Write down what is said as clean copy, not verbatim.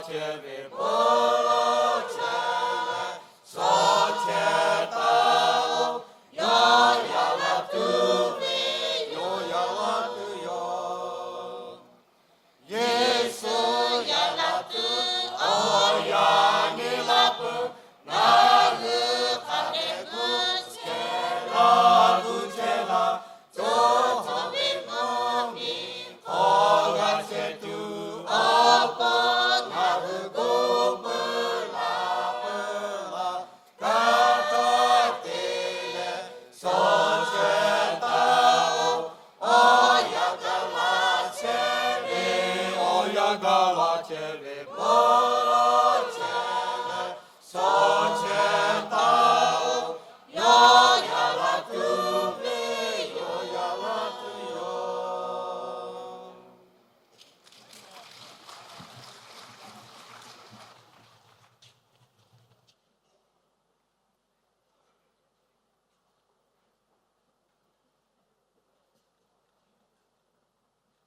cere bolo cere società yo ya la tu yo ya la tu yo Yesu ya la tu oh ya ni la pu na lu khane ku chela cho cho bi mo mi kho ga se tu opo na hu go pu la ka to te le son che ta o ya ga la che le bo